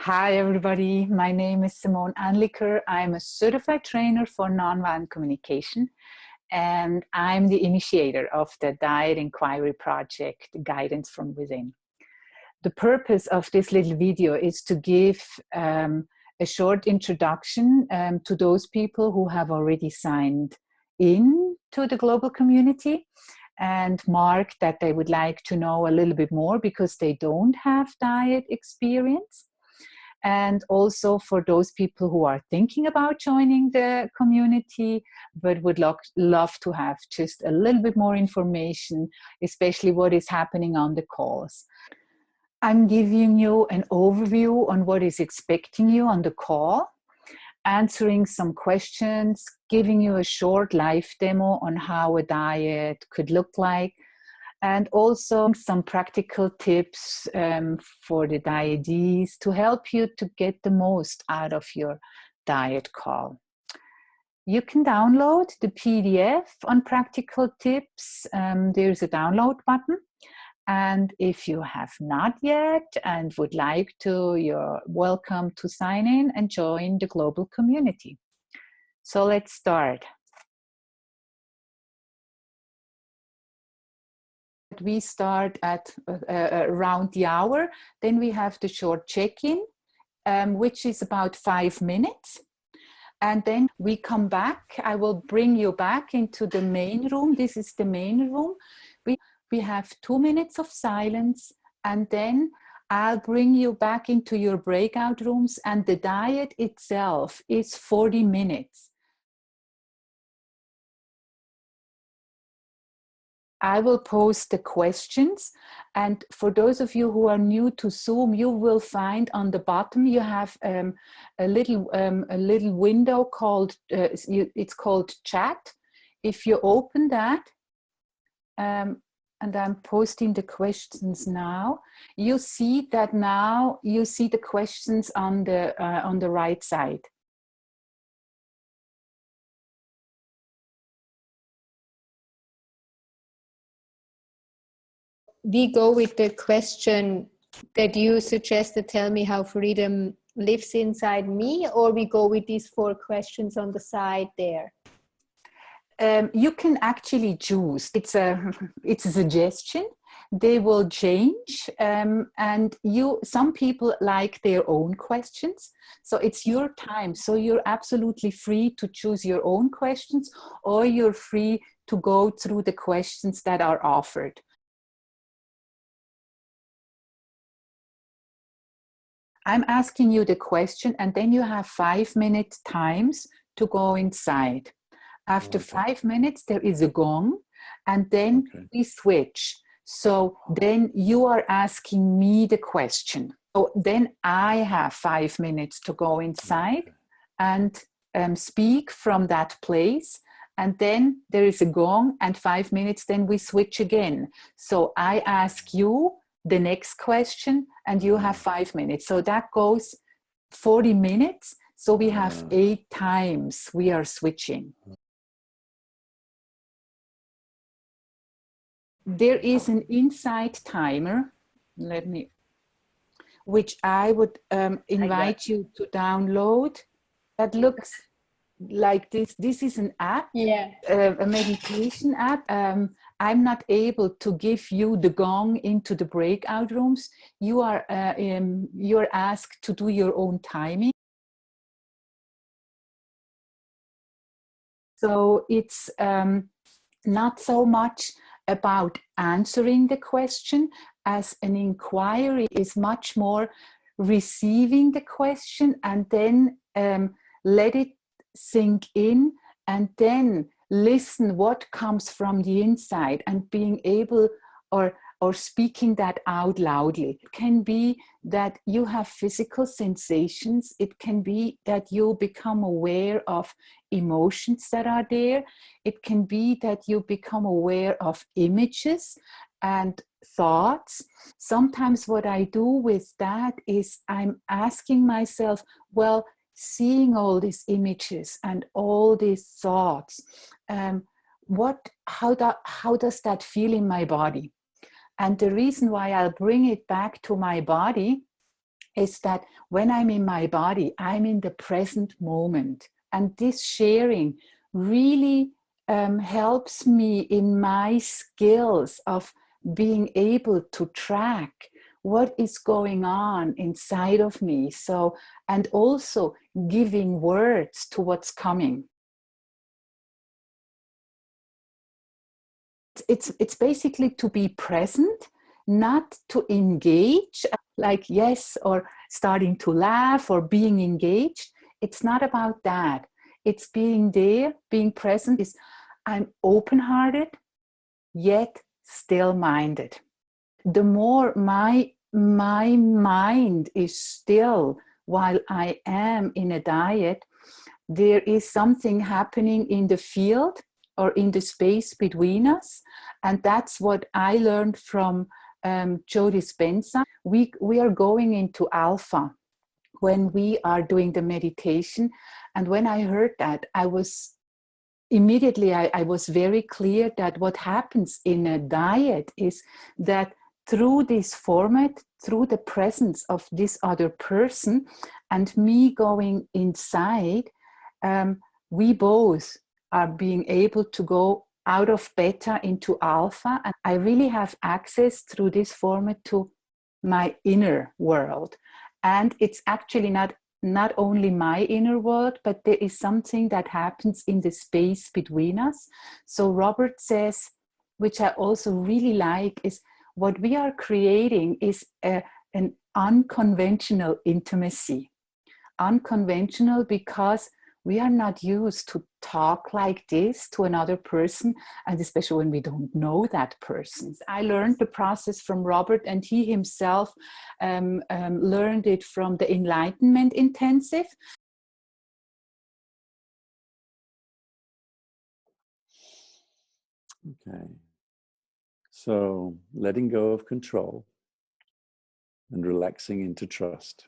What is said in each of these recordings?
Hi, everybody. My name is Simone Anliker. I'm a certified trainer for nonviolent communication, and I'm the initiator of the Dyad Inquiry Project, Guidance from Within. The purpose of this little video is to give a short introduction to those people who have already signed in to the global community and mark that they would like to know a little bit more because they don't have Dyad experience. And also for those people who are thinking about joining the community, but would love to have just a little bit more information, especially what is happening on the calls. I'm giving you an overview on what is expecting you on the call, answering some questions, giving you a short live demo on how a Dyad could look like, and also some practical tips for the DYADS to help you to get the most out of your Dyad call. You can download the PDF on practical tips. There's a download button. And if you have not yet and would like to, you're welcome to sign in and join the global community. So let's start. We start at around the hour. Then we have the short check-in, which is about 5 minutes. And then we come back. I will bring you back into the main room. This is the main room. We have 2 minutes of silence, and then I'll bring you back into your breakout rooms, and the Dyad itself is 40 minutes. I will post the questions, and for those of you who are new to Zoom, you will find on the bottom you have a little window called it's called chat. If you open that, and I'm posting the questions now, you see that now you see the questions on the right side. We go with the question that you suggested, tell me how freedom lives inside me, or we go with these 4 questions on the side there? You can actually choose. It's a suggestion. They will change, and some people like their own questions. So it's your time. So you're absolutely free to choose your own questions, or you're free to go through the questions that are offered. I'm asking you the question, and then you have 5-minute times to go inside. After 5 minutes, there is a gong, and then we switch. So then you are asking me the question. So then I have 5 minutes to go inside and speak from that place. And then there is a gong, and 5 minutes, then we switch again. So I ask you the next question, and you have 5 minutes. So that goes 40 minutes. So we have 8 times we are switching. There is an inside timer, which I would invite you to download. That looks like this. This is an app, a meditation app. I'm not able to give you the gong into the breakout rooms. You're asked to do your own timing. So it's not so much about answering the question as an inquiry is much more receiving the question and then let it sink in and then listen what comes from the inside and being able or speaking that out loudly. It can be that you have physical sensations. It can be that you become aware of emotions that are there. It can be that you become aware of images and thoughts. Sometimes what I do with that is I'm asking myself, well, seeing all these images and all these thoughts, how does that feel in my body? And the reason why I'll bring it back to my body is that when I'm in my body, I'm in the present moment. And this sharing really helps me in my skills of being able to track what is going on inside of me. So, and also giving words to what's coming. It's basically to be present, not to engage, like yes, or starting to laugh or being engaged. It's not about that. It's being there, being present. Is I'm open-hearted, yet still-minded. The more my mind is still while I am in a dyad, there is something happening in the field or in the space between us. And that's what I learned from Joe Dispenza. We are going into alpha when we are doing the meditation. And when I heard that, I was immediately, I was very clear that what happens in a dyad is that through this format, through the presence of this other person and me going inside, we both are being able to go out of beta into alpha. And I really have access through this format to my inner world. And it's actually not only my inner world, but there is something that happens in the space between us. So Robert says, which I also really like, is what we are creating is an unconventional intimacy. Unconventional because we are not used to talk like this to another person, and especially when we don't know that person. I learned the process from Robert, and he himself learned it from the Enlightenment Intensive. Okay. So letting go of control and relaxing into trust.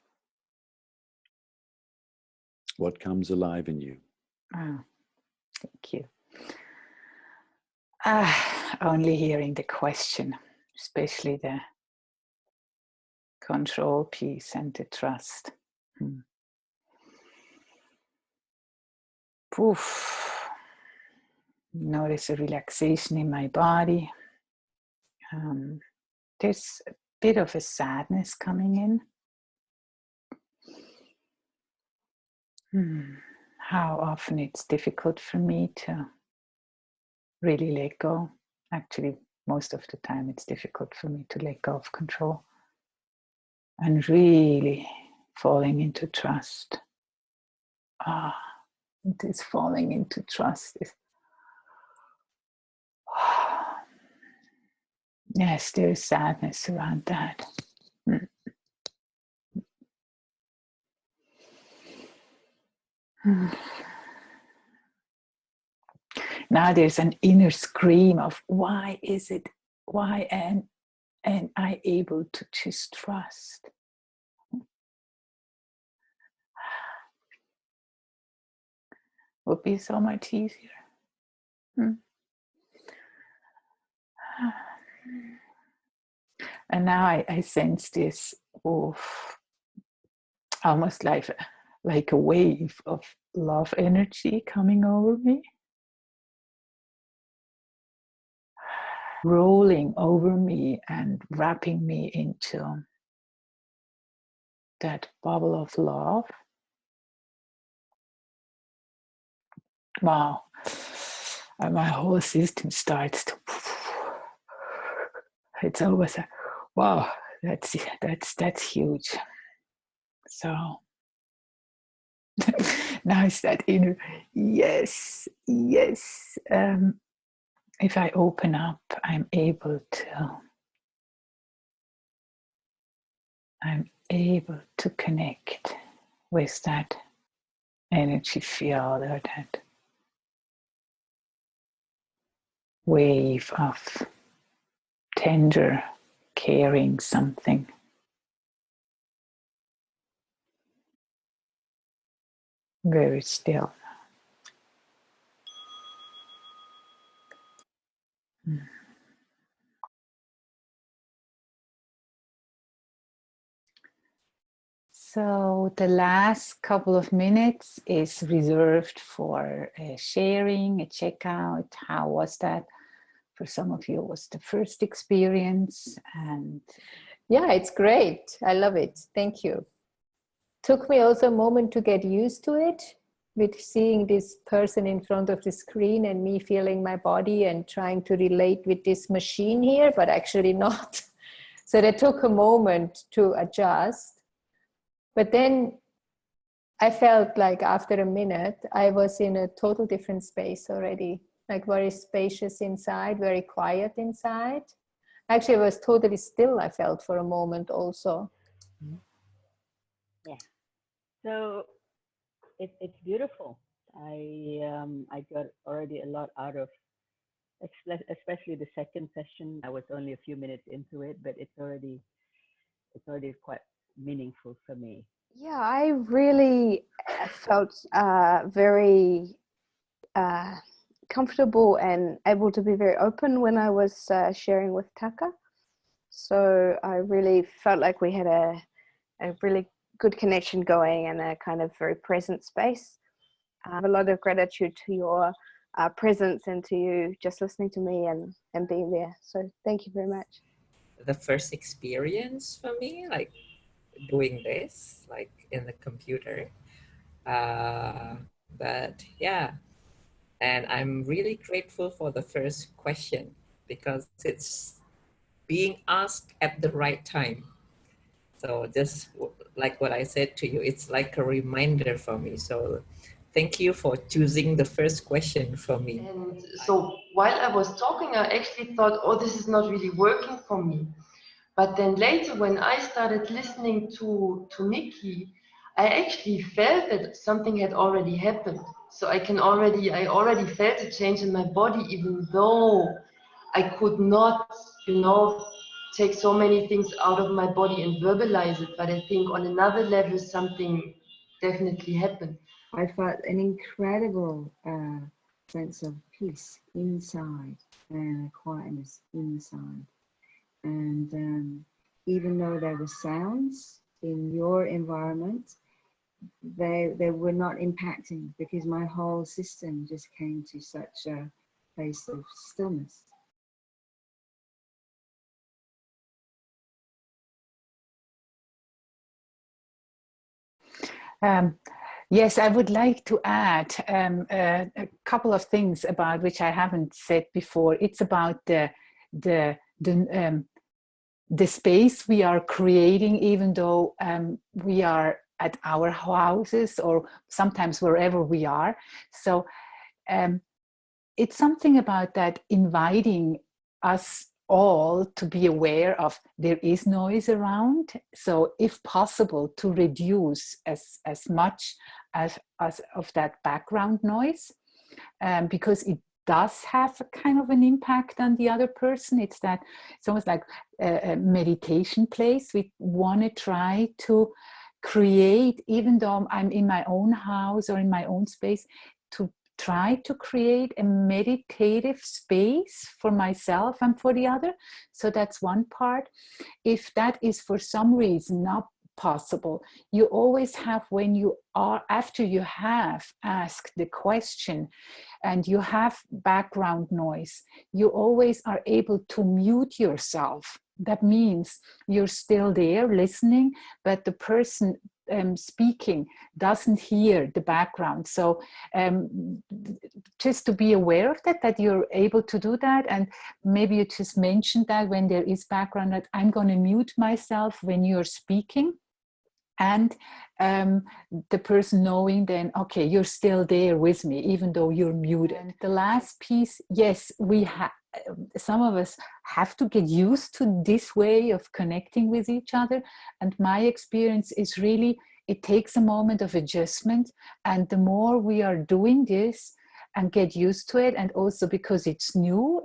What comes alive in you? Oh, thank you. Only hearing the question, especially the control piece and the trust. Poof. Notice a relaxation in my body. There's a bit of a sadness coming in. How often it's difficult for me to really let go. Actually, most of the time it's difficult for me to let go of control and really falling into trust. This falling into trust is, yes, there is sadness around that. Now there's an inner scream of why am I able to just trust? Would be so much easier. And now I sense this, almost like a wave of love energy coming over me, rolling over me and wrapping me into that bubble of love. Wow. And my whole system starts to, it's always a, wow, that's huge. So now it's that inner, yes. If I open up, I'm able to connect with that energy field or that wave of tender, caring something. Very still. So the last couple of minutes is reserved for sharing, a checkout. How was that? For some of you, was the first experience? And yeah, it's great. I love it. Thank you. Took me also a moment to get used to it, with seeing this person in front of the screen and me feeling my body and trying to relate with this machine here, but actually not. So that took a moment to adjust. But then I felt like after a minute, I was in a total different space already, like very spacious inside, very quiet inside. Actually, it was totally still, I felt for a moment also. Yeah. So it's beautiful. I got already a lot out of, especially the second session. I was only a few minutes into it, but it's already quite meaningful for me. Yeah, I really felt very comfortable and able to be very open when I was sharing with Taka. So I really felt like we had a really good connection going and a kind of very present space. I have a lot of gratitude to your presence and to you just listening to me and being there. So thank you very much. The first experience for me, like doing this, like in the computer. But yeah, and I'm really grateful for the first question because it's being asked at the right time. So just like what I said to you, it's like a reminder for me. So thank you for choosing the first question for me. And so while I was talking, I actually thought, oh, this is not really working for me. But then later, when I started listening to Nikki, I actually felt that something had already happened. So I already felt a change in my body, even though I could not, take so many things out of my body and verbalize it. But I think on another level, something definitely happened. I felt an incredible sense of peace inside and quietness inside. And even though there were sounds in your environment, they were not impacting because my whole system just came to such a place of stillness. Yes, I would like to add a couple of things about which I haven't said before. It's about the space we are creating, even though we are at our houses or sometimes wherever we are. So it's something about that, inviting us all to be aware of there is noise around. So if possible, to reduce as much as of that background noise, because it does have a kind of an impact on the other person. It's almost like a meditation place. We want to try to create, even though I'm in my own house or in my own space, to try to create a meditative space for myself and for the other. So that's one part. If that is for some reason not possible, you always have, when you are, after you have asked the question and you have background noise, you always are able to mute yourself. That means you're still there listening, but the person speaking doesn't hear the background. So just to be aware of that you're able to do that. And maybe you just mentioned that when there is background, that I'm going to mute myself when you're speaking. And the person knowing then, okay, you're still there with me, even though you're muted. And the last piece, yes, some of us have to get used to this way of connecting with each other. And my experience is really, it takes a moment of adjustment. And the more we are doing this and get used to it, and also because it's new,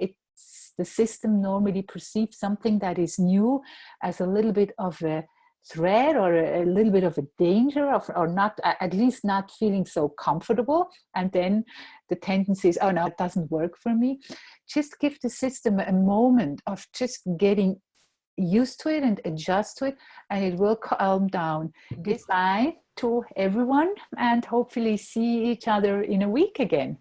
the system normally perceives something that is new as a little bit of a threat or a little bit of a danger, or not, at least not feeling so comfortable. And then the tendency is, oh no, it doesn't work for me. Just give the system a moment of just getting used to it and adjust to it, and it will calm down. Goodbye to everyone, and hopefully see each other in a week again.